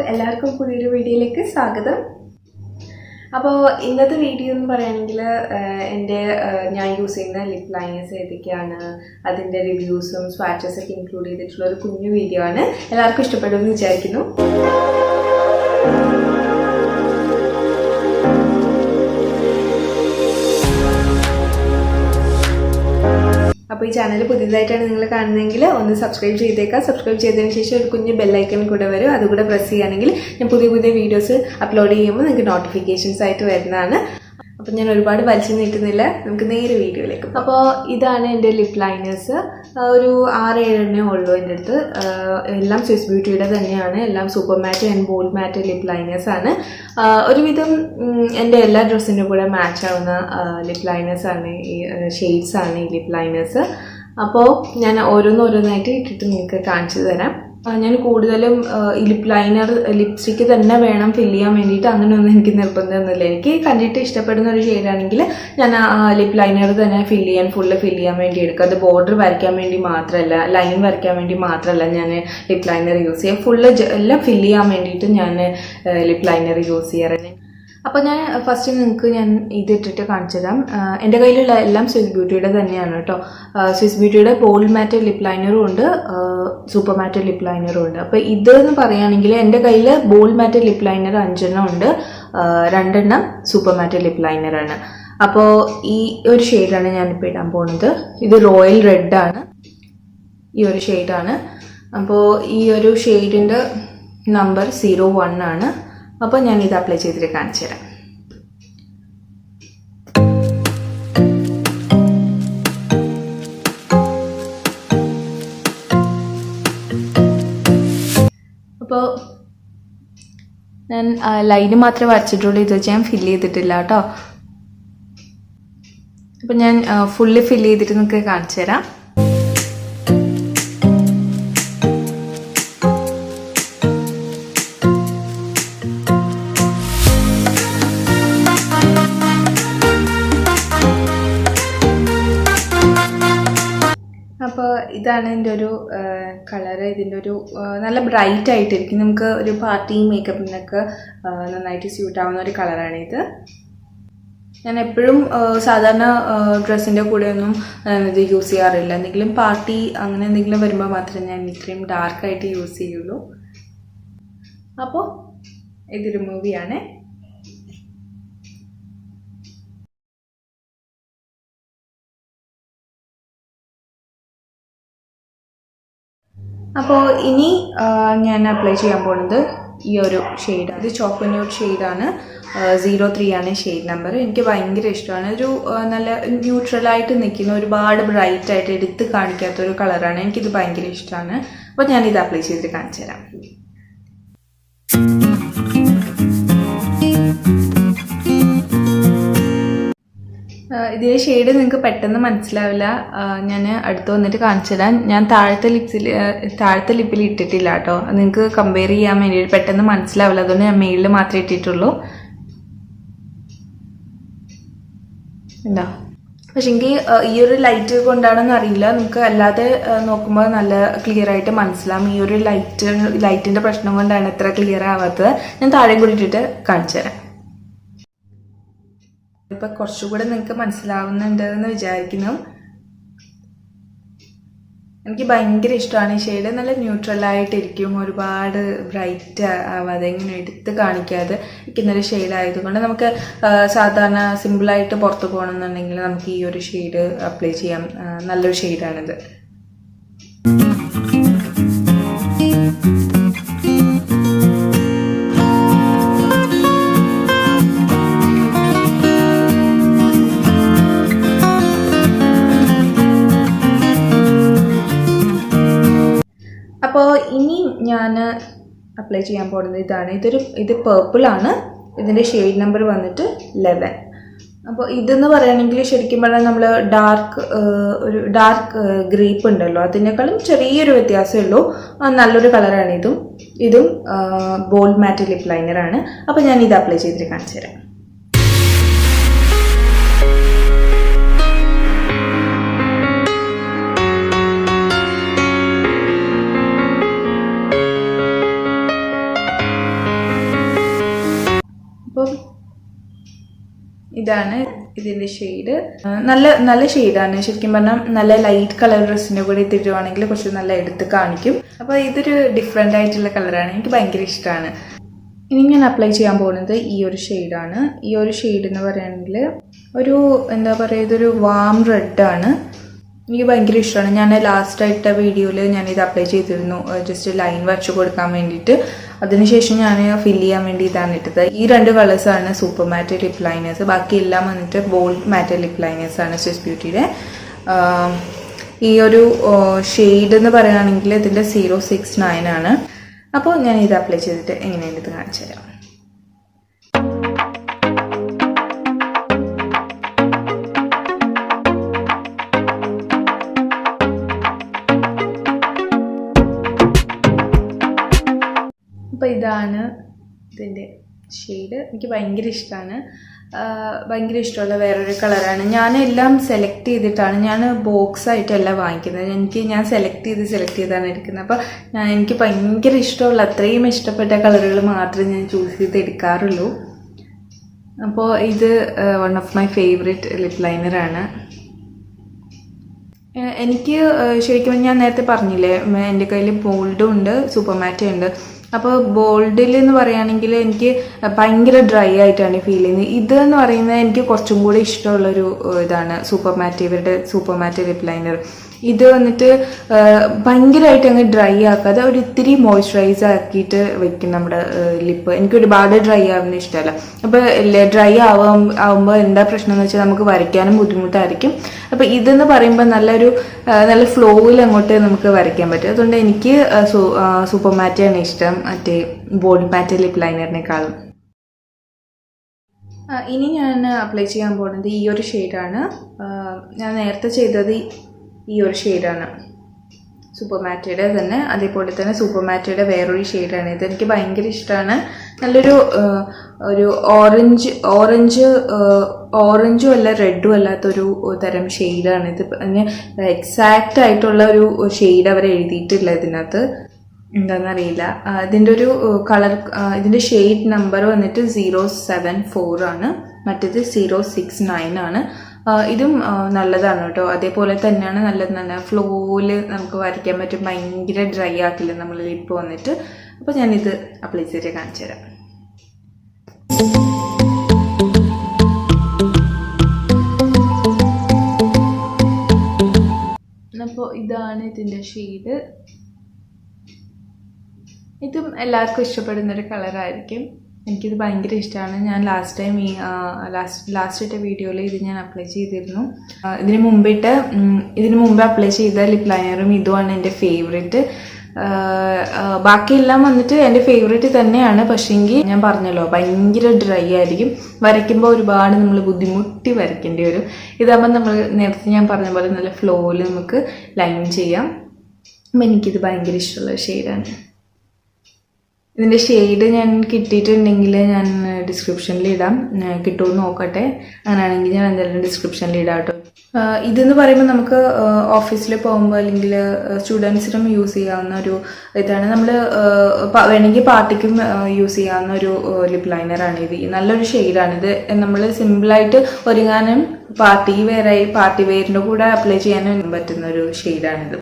എല്ലാവർക്കും പുതിയൊരു വീഡിയോയിലേക്ക് സ്വാഗതം. അപ്പോൾ ഇന്നത്തെ വീഡിയോ എന്ന് പറയുകയാണെങ്കിൽ ഞാൻ യൂസ് ചെയ്യുന്ന ലിപ് ലൈനേഴ്സ് ഏതൊക്കെയാണ്, അതിൻ്റെ റിവ്യൂസും സ്വാച്ചസ് ഒക്കെ ഇൻക്ലൂഡ് ചെയ്തിട്ടുള്ള ഒരു കുഞ്ഞു വീഡിയോ ആണ്. എല്ലാവർക്കും ഇഷ്ടപ്പെടുമെന്ന് വിചാരിക്കുന്നു. അപ്പോൾ ഈ ചാനൽ പുതിയതായിട്ടാണ് നിങ്ങൾ കാണുന്നതെങ്കിൽ ഒന്ന് സബ്സ്ക്രൈബ് ചെയ്തേക്കാം. സബ്സ്ക്രൈബ് ചെയ്തതിന് ശേഷം ഒരു കുഞ്ഞ് ബെല്ലൈക്കൺ കൂടെ വരും, അതുകൂടെ പ്രസ് ചെയ്യുകയാണെങ്കിൽ ഞാൻ പുതിയ വീഡിയോസ് അപ്ലോഡ് ചെയ്യുമ്പോൾ നിങ്ങൾക്ക് നോട്ടിഫിക്കേഷൻസ് ആയിട്ട് വരുന്നതാണ്. അപ്പം ഞാൻ ഒരുപാട് വലിച്ചു നീട്ടുന്നില്ല, നമുക്ക് നേരെ വീഡിയോയിലേക്ക്. അപ്പോൾ ഇതാണ് എൻ്റെ ലിപ് ലൈനേഴ്സ്. ഒരു 6-7 ഉള്ളൂ എൻ്റെ അടുത്ത്. എല്ലാം സ്വിസ് ബ്യൂട്ടിയുടെ തന്നെയാണ്. എല്ലാം super matte and bold matte lip ലൈനേഴ്സാണ്. ഒരുവിധം എൻ്റെ എല്ലാ ഡ്രസ്സിൻ്റെ കൂടെ മാച്ച് ആവുന്ന ലിപ് ലൈനേഴ്സാണ്, ഈ ഷെയ്ഡ്സാണ് ഈ ലിപ് ലൈനേഴ്സ്. അപ്പോൾ ഞാൻ ഓരോന്നായിട്ട് ഇട്ടിട്ട് നിങ്ങൾക്ക് കാണിച്ചു തരാം. ഞാൻ കൂടുതലും ഈ ലിപ് ലൈനർ ലിപ്സ്റ്റിക്ക് തന്നെ വേണം ഫില്ല് ചെയ്യാൻ വേണ്ടിയിട്ട് അങ്ങനെയൊന്നും എനിക്ക് നിർബന്ധമൊന്നുമില്ല. എനിക്ക് കണ്ടിട്ട് ഇഷ്ടപ്പെടുന്ന ഒരു ഷെയ്ഡാണെങ്കിൽ ഞാൻ ലിപ് ലൈനർ തന്നെ ഫുള്ള് ഫില്ല് ചെയ്യാൻ വേണ്ടി എടുക്കുക. അത് ബോർഡർ വരയ്ക്കാൻ വേണ്ടി മാത്രമല്ല, ലൈൻ വരയ്ക്കാൻ വേണ്ടി മാത്രമല്ല ഞാൻ ലിപ് ലൈനർ യൂസ് ചെയ്യുക. എല്ലാം ഫില്ല് ചെയ്യാൻ വേണ്ടിയിട്ട് ഞാൻ ലിപ് ലൈനർ യൂസ് ചെയ്യാറുണ്ട്. അപ്പോൾ ഞാൻ ഫസ്റ്റ് നിങ്ങൾക്ക് ഞാൻ ഇതിട്ടിട്ട് കാണിച്ചു തരാം. എൻ്റെ കയ്യിലുള്ള എല്ലാം സ്വിസ് ബ്യൂട്ടിയുടെ തന്നെയാണ് കേട്ടോ. സ്വിസ് ബ്യൂട്ടിയുടെ ബോൾഡ് മാറ്റ് ലിപ് ലൈനറും ഉണ്ട്, സൂപ്പർ മാറ്റ് ലിപ് ലൈനറും ഉണ്ട്. അപ്പോൾ ഇതെന്ന് പറയുകയാണെങ്കിൽ എൻ്റെ കയ്യിൽ ബോൾഡ് മാറ്റ് ലിപ് ലൈനർ 5 ഉണ്ട്, 2 സൂപ്പർ മാറ്റ് ലിപ് ലൈനറാണ്. അപ്പോൾ ഈ ഒരു ഷെയ്ഡാണ് ഞാനിപ്പോൾ ഇടാൻ പോകുന്നത്. ഇത് റോയൽ റെഡ് ആണ്, ഈ ഒരു ഷെയ്ഡാണ്. അപ്പോൾ ഈ ഒരു ഷെയ്ഡിൻ്റെ നമ്പർ 01 ആണ്. അപ്പോൾ ഞാൻ ഇത് അപ്ലൈ ചെയ്തിട്ട് കാണിച്ചു തരാം. അപ്പോൾ ഞാൻ ലൈന് മാത്രമേ വരച്ചിട്ടുള്ളൂ, ഇത് വെച്ച് ഞാൻ ഫില്ല് ചെയ്തിട്ടില്ല കേട്ടോ. അപ്പോൾ ഞാൻ ഫുള്ള് ഫില്ല് ചെയ്തിട്ട് നിങ്ങൾക്ക് കാണിച്ചു തരാം. അപ്പോൾ ഇതാണ് എൻ്റെ ഒരു കളറ്. ഇതിൻ്റെ ഒരു നല്ല ബ്രൈറ്റ് ആയിട്ടിരിക്കും, നമുക്ക് ഒരു പാർട്ടി മേക്കപ്പിനൊക്കെ നന്നായിട്ട് സ്യൂട്ട് ആവുന്ന ഒരു കളറാണിത്. ഞാൻ എപ്പോഴും സാധാരണ ഡ്രസ്സിൻ്റെ കൂടെയൊന്നും ഇത് യൂസ് ചെയ്യാറില്ല. എന്തെങ്കിലും പാർട്ടി അങ്ങനെ എന്തെങ്കിലും വരുമ്പോൾ മാത്രമേ ഞാൻ ഇത്രയും ഡാർക്കായിട്ട് യൂസ് ചെയ്യുള്ളൂ. അപ്പോൾ ഇത് റിമൂവ് ചെയ്യണേ. അപ്പോൾ ഇനി ഞാൻ അപ്ലൈ ചെയ്യാൻ പോകുന്നത് ഈ ഒരു ഷെയ്ഡ്. ഇത് ചോക്കോ ന്യൂഡ് ഷെയ്ഡാണ്, 03 ആണ് ഷെയ്ഡ് നമ്പർ. എനിക്ക് ഭയങ്കര ഇഷ്ടമാണ്. ഒരു നല്ല ന്യൂട്രലായിട്ട് നിൽക്കുന്ന, ഒരുപാട് ബ്രൈറ്റ് ആയിട്ട് എടുത്ത് കാണിക്കാത്തൊരു കളറാണ്. എനിക്കിത് ഭയങ്കര ഇഷ്ടമാണ്. അപ്പോൾ ഞാനിത് അപ്ലൈ ചെയ്തിട്ട് കാണിച്ചു തരാം. ഇതിലെ ഷെയ്ഡ് നിങ്ങൾക്ക് പെട്ടെന്ന് മനസ്സിലാവില്ല, ഞാൻ അടുത്ത് വന്നിട്ട് കാണിച്ചു തരാം. ഞാൻ താഴത്തെ ലിപ്പിൽ ഇട്ടിട്ടില്ല കേട്ടോ. നിങ്ങൾക്ക് കമ്പയർ ചെയ്യാൻ വേണ്ടിയിട്ട് പെട്ടെന്ന് മനസ്സിലാവില്ല, അതുകൊണ്ട് ഞാൻ മേളിൽ മാത്രമേ ഇട്ടിട്ടുള്ളൂ. എന്താ പക്ഷെ എങ്കിൽ ഈ ഒരു ലൈറ്റ് കൊണ്ടാണെന്ന് അറിയില്ല, നമുക്ക് അല്ലാതെ നോക്കുമ്പോൾ നല്ല ക്ലിയർ ആയിട്ട് മനസ്സിലാവും. ഈ ഒരു ലൈറ്റിൻ്റെ പ്രശ്നം കൊണ്ടാണ് ഇത്ര ക്ലിയർ ആവാത്തത്. ഞാൻ താഴെയും കൂടി ഇട്ടിട്ട് കാണിച്ചു തരാം. ഇപ്പം കുറച്ചുകൂടെ നിങ്ങൾക്ക് മനസ്സിലാവുന്നുണ്ട് എന്ന് വിചാരിക്കുന്നു. എനിക്ക് ഭയങ്കര ഇഷ്ടമാണ് ഈ ഷെയ്ഡ്. നല്ല ന്യൂട്രലായിട്ടിരിക്കും, ഒരുപാട് ബ്രൈറ്റ് ആവാതെ ഇങ്ങനെ എടുത്ത് കാണിക്കാതെ ഇരിക്കുന്നൊരു ഷെയ്ഡ് ആയതുകൊണ്ട് നമുക്ക് സാധാരണ സിമ്പിളായിട്ട് പുറത്ത് പോകണമെന്നുണ്ടെങ്കിൽ നമുക്ക് ഈ ഒരു ഷെയ്ഡ് അപ്ലൈ ചെയ്യാം. നല്ലൊരു ഷെയ്ഡാണിത്. അപ്പോൾ ഇനി ഞാൻ അപ്ലൈ ചെയ്യാൻ പോകുന്നത് ഇതാണ്. ഇത് പേർപ്പിളാണ്. ഇതിൻ്റെ ഷെയ്ഡ് നമ്പർ വന്നിട്ട് 11. അപ്പോൾ ഇതെന്ന് പറയുകയാണെങ്കിൽ ശരിക്കും പറഞ്ഞാൽ നമ്മൾ ഒരു ഡാർക്ക് ഗ്രേപ്പ് ഉണ്ടല്ലോ, അതിനേക്കാളും ചെറിയൊരു വ്യത്യാസമേ ഉള്ളൂ. നല്ലൊരു കളറാണ് ഇതും ബോൾഡ് മാറ്റ് ലിപ് ലൈനറാണ്. അപ്പോൾ ഞാൻ ഇത് അപ്ലൈ ചെയ്തിട്ട് കാണിച്ചു തരാം. ഇതാണ് ഇതിൻ്റെ ഷെയ്ഡ്. നല്ല ഷെയ്ഡാണ് ശരിക്കും പറഞ്ഞാൽ. നല്ല ലൈറ്റ് കളർ ഡ്രസ്സിൻ്റെ കൂടെ ഇട്ടിട്ടുവാണെങ്കിൽ കുറച്ച് നല്ല എടുത്ത് കാണിക്കും. അപ്പോൾ ഇതൊരു ഡിഫറെൻ്റ് ആയിട്ടുള്ള കളറാണ്, എനിക്ക് ഭയങ്കര ഇഷ്ടമാണ്. ഇനി ഞാൻ അപ്ലൈ ചെയ്യാൻ പോകുന്നത് ഈ ഒരു ഷെയ്ഡാണ്. ഈ ഒരു ഷെയ്ഡ് എന്ന് പറയുകയാണെങ്കിൽ ഒരു എന്താ പറയുക, ഇതൊരു വാം റെഡാണ്. എനിക്ക് ഭയങ്കര ഇഷ്ടമാണ്. ഞാൻ ലാസ്റ്റായിട്ട വീഡിയോയിൽ ഞാനിത് അപ്ലൈ ചെയ്തിരുന്നു, ജസ്റ്റ് ലൈൻ വരച്ച് കൊടുക്കാൻ വേണ്ടിയിട്ട്. അതിനുശേഷം ഞാൻ ഫില്ല് ചെയ്യാൻ വേണ്ടി ഇതാണ് ഇട്ടത്. ഈ 2 കളേഴ്സാണ് സൂപ്പർ മാറ്റ് ലിപ് ലൈനേഴ്സ്. ബാക്കിയെല്ലാം വന്നിട്ട് ബോൾഡ് മാറ്റ് ലിപ് ലൈനേഴ്സാണ് സ്വിസ് ബ്യൂട്ടിയുടെ. ഈ ഒരു ഷെയ്ഡ് എന്ന് പറയുകയാണെങ്കിൽ ഇതിൻ്റെ 069 ആണ്. അപ്പോൾ ഞാൻ ഇത് അപ്ലൈ ചെയ്തിട്ട് എങ്ങനെയുണ്ട് ഇത് കാണിച്ചു തരാം. അപ്പോൾ ഇതാണ് ഇതിൻ്റെ ഷെയ്ഡ്. എനിക്ക് ഭയങ്കര ഇഷ്ടമാണ്. ഭയങ്കര ഇഷ്ടമുള്ള വേറൊരു കളറാണ്. ഞാനെല്ലാം സെലക്ട് ചെയ്തിട്ടാണ്, ഞാൻ ബോക്സായിട്ടല്ല വാങ്ങിക്കുന്നത്. ഞാൻ സെലക്ട് ചെയ്താണ് എടുക്കുന്നത്. അപ്പോൾ എനിക്ക് ഭയങ്കര ഇഷ്ടമുള്ള അത്രയും ഇഷ്ടപ്പെട്ട കളറുകൾ മാത്രമേ ഞാൻ ചൂസ് ചെയ്ത് എടുക്കാറുള്ളൂ. അപ്പോൾ ഇത് one of my favourite lip ലൈനറാണ്. എനിക്ക് ശരിക്കും ഞാൻ നേരത്തെ പറഞ്ഞില്ലേ, എൻ്റെ കയ്യിൽ ബോൾഡും ഉണ്ട് സൂപ്പർ മാറ്റും ഉണ്ട്. അപ്പോൾ ബോൾഡിൽ എന്ന് പറയുകയാണെങ്കിൽ എനിക്ക് ഭയങ്കര ഡ്രൈ ആയിട്ടാണ് ഫീൽ ചെയ്യുന്നത്. ഇതെന്ന് പറയുന്നത് എനിക്ക് കുറച്ചും കൂടി ഇഷ്ടമുള്ളൊരു ഇതാണ് ഇവരുടെ സൂപ്പർ മാറ്റ് ലിപ് ലൈനർ. ഇത് വന്നിട്ട് ഭയങ്കരമായിട്ട് അങ്ങ് ഡ്രൈ ആക്കാതെ ഒരു ഇത്തിരി മോയ്സ്ചറൈസ് ആക്കിയിട്ട് വെക്കും നമ്മുടെ ലിപ്പ്. എനിക്ക് ഒരുപാട് ഡ്രൈ ആവുന്ന ഇഷ്ടമല്ല. അപ്പോൾ ഡ്രൈ ആവുമ്പോൾ എന്താ പ്രശ്നം എന്ന് വെച്ചാൽ നമുക്ക് വരയ്ക്കാനും ബുദ്ധിമുട്ടായിരിക്കും. അപ്പോൾ ഇതെന്ന് പറയുമ്പോൾ നല്ല ഫ്ലോയിൽ അങ്ങോട്ട് നമുക്ക് വരയ്ക്കാൻ പറ്റും. അതുകൊണ്ട് എനിക്ക് സൂപ്പർ മാറ്റാണ് ഇഷ്ടം മറ്റേ ബോൾഡ് മാറ്റ് ലിപ് ലൈനറിനേക്കാളും. ഇനി ഞാൻ അപ്ലൈ ചെയ്യാൻ പോകുന്നത് ഈ ഒരു ഷെയ്ഡാണ്. ഞാൻ നേരത്തെ ചെയ്തത് ഈ ഒരു ഷെയ്ഡാണ് സൂപ്പർ മാറ്റയുടെ തന്നെ. അതേപോലെ തന്നെ സൂപ്പർ മാറ്റയുടെ വേറൊരു ഷെയ്ഡാണ് ഇത്. എനിക്ക് ഭയങ്കര ഇഷ്ടമാണ്. നല്ലൊരു ഒരു ഓറഞ്ചും അല്ല റെഡും അല്ലാത്തൊരു തരം ഷെയ്ഡാണ് ഇത്. അതിന് എക്സാക്റ്റ് ആയിട്ടുള്ള ഒരു ഷെയ്ഡ് അവർ എഴുതിയിട്ടില്ല ഇതിനകത്ത്, എന്താണെന്നറിയില്ല. ഇതിൻ്റെ ഒരു കളർ, ഇതിൻ്റെ ഷെയ്ഡ് നമ്പർ വന്നിട്ട് 074 ആണ്, മറ്റേത് 069 ആണ്. ഇതും നല്ലതാണ് കേട്ടോ. അതേപോലെ തന്നെയാണ് നല്ലതാണ്, ഫ്ലോയിൽ നമുക്ക് വരയ്ക്കാൻ പറ്റും. ഭയങ്കര ഡ്രൈ ആക്കില്ല നമ്മൾ ലിപ്പ് വന്നിട്ട്. അപ്പോൾ ഞാനിത് അപ്ലൈ ചെയ്തിട്ട് കാണിച്ചു തരാം. അപ്പോൾ ഇതാണ് ഇതിൻ്റെ ഷെയ്ഡ്. ഇതും എല്ലാവർക്കും ഇഷ്ടപ്പെടുന്നൊരു കളറായിരിക്കും. എനിക്കിത് ഭയങ്കര ഇഷ്ടമാണ്. ഞാൻ ലാസ്റ്റ് ഇട്ട വീഡിയോയിൽ ഇത് ഞാൻ അപ്ലൈ ചെയ്തിരുന്നു. ഇതിന് മുമ്പ് അപ്ലൈ ചെയ്ത ലിപ് ലൈനറും ഇതുമാണ് എൻ്റെ ഫേവറേറ്റ്. ബാക്കിയെല്ലാം വന്നിട്ട് എൻ്റെ ഫേവറേറ്റ് തന്നെയാണ്. പക്ഷേങ്കിൽ ഞാൻ പറഞ്ഞല്ലോ ഭയങ്കര ഡ്രൈ ആയിരിക്കും. വരയ്ക്കുമ്പോൾ ഒരുപാട് നമ്മൾ ബുദ്ധിമുട്ടി വരയ്ക്കേണ്ടി വരും. ഇതാകുമ്പോൾ നമ്മൾ നേരത്തെ ഞാൻ പറഞ്ഞ പോലെ നല്ല ഫ്ലോയിൽ നമുക്ക് ലൈൻ ചെയ്യാം. അപ്പം എനിക്കിത് ഭയങ്കര ഇഷ്ടമുള്ള ഷെയ്ഡാണ്. ഇതിൻ്റെ ഷെയ്ഡ് ഞാൻ കിട്ടിയിട്ടുണ്ടെങ്കിൽ ഞാൻ ഡിസ്ക്രിപ്ഷനിൽ ഇടാം. കിട്ടുമെന്ന് നോക്കട്ടെ. അങ്ങനെയാണെങ്കിൽ ഞാൻ എന്തായാലും ഡിസ്ക്രിപ്ഷനിൽ ഇടാം കേട്ടോ. ഇതെന്ന് പറയുമ്പോൾ നമുക്ക് ഓഫീസിൽ പോകുമ്പോൾ അല്ലെങ്കിൽ സ്റ്റുഡൻസിനും യൂസ് ചെയ്യാവുന്ന ഒരു ഇതാണ്. നമ്മൾ വേണമെങ്കിൽ പാർട്ടിക്കും യൂസ് ചെയ്യാവുന്ന ഒരു ലിപ് ലൈനറാണ് ഇത്. നല്ലൊരു ഷെയ്ഡാണിത്. നമ്മൾ സിമ്പിളായിട്ട് ഒരുങ്ങാനും പാർട്ടി വെയറിൻ്റെ കൂടെ അപ്ലൈ ചെയ്യാനും പറ്റുന്ന ഒരു ഷെയ്ഡാണിത്.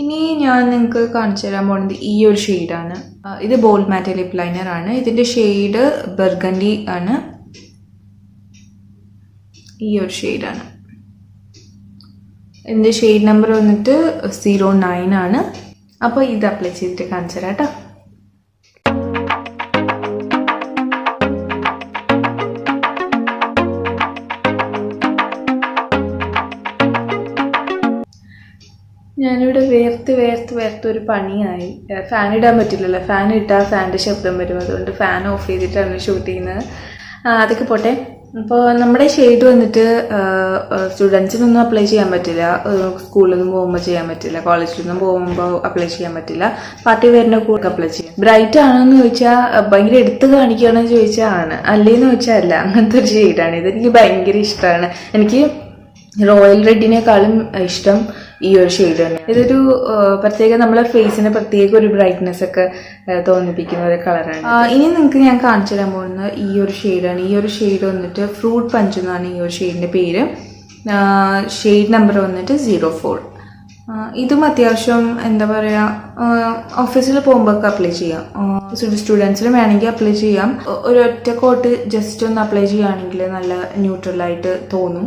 ഇനി ഞാൻ നിങ്ങൾക്ക് കാണിച്ചു തരാൻ പോകുന്നത് ഈ ഒരു ഷെയ്ഡാണ്. ഇത് ബോൾഡ് മാറ്റ് ലിപ് ലൈനർ ആണ്. ഇതിൻ്റെ ഷെയ്ഡ് ബർഗണ്ടി ആണ്. ഈ ഒരു ഷെയ്ഡാണ്. ഇതിൻ്റെ ഷെയ്ഡ് നമ്പർ വന്നിട്ട് 09 ആണ്. അപ്പോൾ ഇത് അപ്ലൈ ചെയ്തിട്ട് കാണിച്ചു തരാം കേട്ടോ. ഞാനിവിടെ വേർത്ത് ഒരു പണിയായി. ഫാൻ ഇടാൻ പറ്റില്ലല്ലോ. ഫാൻ ഇട്ടാൽ ഫാനിൻ്റെ ശബ്ദം വരും. അതുകൊണ്ട് ഫാൻ ഓഫ് ചെയ്തിട്ടാണ് ഷൂട്ട് ചെയ്യുന്നത്. അതൊക്കെ പോട്ടെ. അപ്പോൾ നമ്മുടെ ഷെയ്ഡ് വന്നിട്ട് സ്റ്റുഡൻസിനൊന്നും അപ്ലൈ ചെയ്യാൻ പറ്റില്ല, സ്കൂളിലൊന്നും പോകുമ്പോൾ ചെയ്യാൻ പറ്റില്ല, കോളേജിലൊന്നും പോകുമ്പോൾ അപ്ലൈ ചെയ്യാൻ പറ്റില്ല, പാർട്ടി വെയറിൻ്റെ കൂടെ അപ്ലൈ ചെയ്യാം. ബ്രൈറ്റ് ആണെന്ന് ചോദിച്ചാൽ ഭയങ്കര എടുത്ത് കാണിക്കുകയാണെന്ന് ചോദിച്ചാൽ ആണ്, അല്ലേന്ന് ചോദിച്ചാൽ അല്ല. അങ്ങനത്തെ ഒരു ഷെയ്ഡാണ് ഇത്. എനിക്ക് ഭയങ്കര ഇഷ്ടമാണ്. എനിക്ക് റോയൽ റെഡിനേക്കാളും ഇഷ്ടം ഈ ഒരു ഷെയ്ഡ് തന്നെ. ഇതൊരു പ്രത്യേക നമ്മളെ ഫേസിന് പ്രത്യേക ഒരു ബ്രൈറ്റ്നെസ് ഒക്കെ തോന്നിപ്പിക്കുന്ന ഒരു കളറാണ്. ഇനി നിങ്ങൾക്ക് ഞാൻ കാണിച്ചു തരാൻ പോകുന്നത് ഈ ഒരു ഷെയ്ഡാണ്. ഈ ഒരു ഷെയ്ഡ് വന്നിട്ട് ഫ്രൂട്ട് പഞ്ച് എന്നാണ് ഈ ഒരു ഷെയ്ഡിൻ്റെ പേര്. ഷെയ്ഡ് നമ്പർ വന്നിട്ട് 04. ഇതും അത്യാവശ്യം എന്താ പറയുക, ഓഫീസിൽ പോകുമ്പോൾ അപ്ലൈ ചെയ്യാം. സ്റ്റുഡൻസിന് വേണമെങ്കിൽ അപ്ലൈ ചെയ്യാം. ഒരൊറ്റ കോട്ട് ജസ്റ്റ് ഒന്ന് അപ്ലൈ ചെയ്യുകയാണെങ്കിൽ നല്ല ന്യൂട്രലായിട്ട് തോന്നും.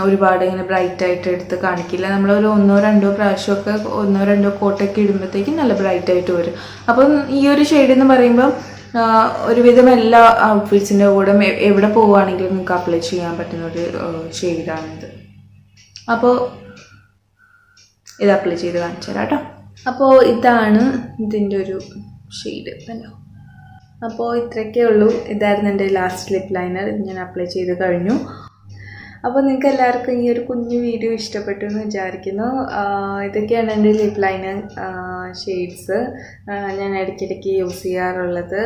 ഒരുപാട് ഇങ്ങനെ ബ്രൈറ്റ് ആയിട്ട് എടുത്ത് കാണിക്കില്ല. നമ്മളൊരു 1-2 പ്രാവശ്യമൊക്കെ 1-2 കോട്ടൊക്കെ ഇടുമ്പോഴത്തേക്കും നല്ല ബ്രൈറ്റ് ആയിട്ട് വരും. അപ്പം ഈ ഒരു ഷെയ്ഡ് എന്ന് പറയുമ്പം ഒരുവിധം എല്ലാ ഔട്ട്ഫിറ്റ്സിൻ്റെ കൂടെ എവിടെ പോവുകയാണെങ്കിലും നിങ്ങൾക്ക് അപ്ലൈ ചെയ്യാൻ പറ്റുന്നൊരു ഷെയ്ഡാണിത്. അപ്പോൾ ഇത് അപ്ലൈ ചെയ്ത് കാണിച്ചു തരാം കേട്ടോ. അപ്പോൾ ഇതാണ് ഇതിൻ്റെ ഒരു ഷെയ്ഡ് അല്ലോ. അപ്പോൾ ഇത്രയൊക്കെ ഉള്ളൂ. ഇതായിരുന്നു എൻ്റെ ലാസ്റ്റ് ലിപ് ലൈനർ. ഇത് ഞാൻ അപ്ലൈ ചെയ്ത് കഴിഞ്ഞു. അപ്പോൾ നിങ്ങൾക്ക് എല്ലാവർക്കും ഈ ഒരു കുഞ്ഞു വീഡിയോ ഇഷ്ടപ്പെട്ടു എന്ന് വിചാരിക്കുന്നു. ഇതൊക്കെയാണ് എൻ്റെ ലിപ് ലൈനർ ഷെയ്ഡ്സ് ഞാൻ ഇടയ്ക്കിടയ്ക്ക് യൂസ് ചെയ്യാറുള്ളത്.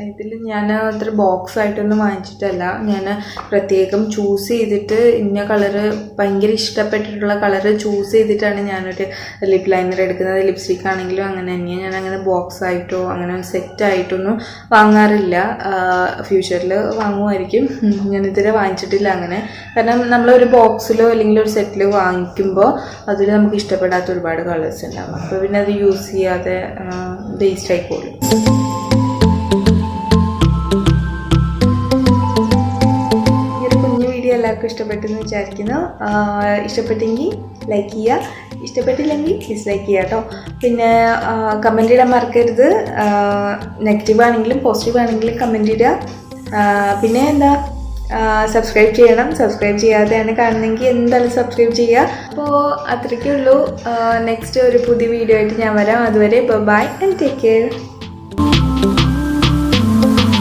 ഇതിൽ ഞാൻ അത്ര ബോക്സ് ആയിട്ടൊന്നും വാങ്ങിച്ചിട്ടല്ല. ഞാൻ പ്രത്യേകം ചൂസ് ചെയ്തിട്ട് ഇന്ന കളറ് ഭയങ്കര ഇഷ്ടപ്പെട്ടിട്ടുള്ള കളറ് ചൂസ് ചെയ്തിട്ടാണ് ഞാനൊരു ലിപ് ലൈനർ എടുക്കുന്നത്. ലിപ്സ്റ്റിക് ആണെങ്കിലും അങ്ങനെ തന്നെയാണ്. ഞാൻ അങ്ങനെ ബോക്സ് ആയിട്ടോ അങ്ങനെ സെറ്റായിട്ടൊന്നും വാങ്ങാറില്ല. ഫ്യൂച്ചറിൽ വാങ്ങുമായിരിക്കും. ഞാൻ ഇതുവരെ വാങ്ങിച്ചിട്ടില്ല അങ്ങനെ. കാരണം നമ്മളൊരു ബോക്സിലോ അല്ലെങ്കിൽ ഒരു സെറ്റിലോ വാങ്ങിക്കുമ്പോൾ അതിൽ നമുക്ക് ഇഷ്ടപ്പെടാത്ത ഒരുപാട് കളേഴ്സ് ഉണ്ടാകും. അപ്പോൾ പിന്നെ അത് യൂസ് ചെയ്യാതെ വേസ്റ്റ് ആയിക്കോളും. എല്ലാവർക്കും ഇഷ്ടപ്പെട്ടെന്ന് വിചാരിക്കുന്നു. ഇഷ്ടപ്പെട്ടെങ്കിൽ ലൈക്ക് ചെയ്യുക, ഇഷ്ടപ്പെട്ടില്ലെങ്കിൽ ഡിസ്ലൈക്ക് ചെയ്യുക കേട്ടോ. പിന്നെ കമൻറ്റ് ഇടാൻ മറക്കരുത്. നെഗറ്റീവ് ആണെങ്കിലും പോസിറ്റീവ് ആണെങ്കിലും കമൻറ്റ് ഇടുക. പിന്നെ എന്താ, സബ്സ്ക്രൈബ് ചെയ്യണം. സബ്സ്ക്രൈബ് ചെയ്യാതെയാണ് കാണുന്നതെങ്കിൽ എന്തായാലും സബ്സ്ക്രൈബ് ചെയ്യുക. അപ്പോൾ അത്രയ്ക്കേ ഉള്ളൂ. നെക്സ്റ്റ് ഒരു പുതിയ വീഡിയോ ആയിട്ട് ഞാൻ വരാം. അതുവരെ ബൈ ആൻഡ് ടേക്ക് കെയർ.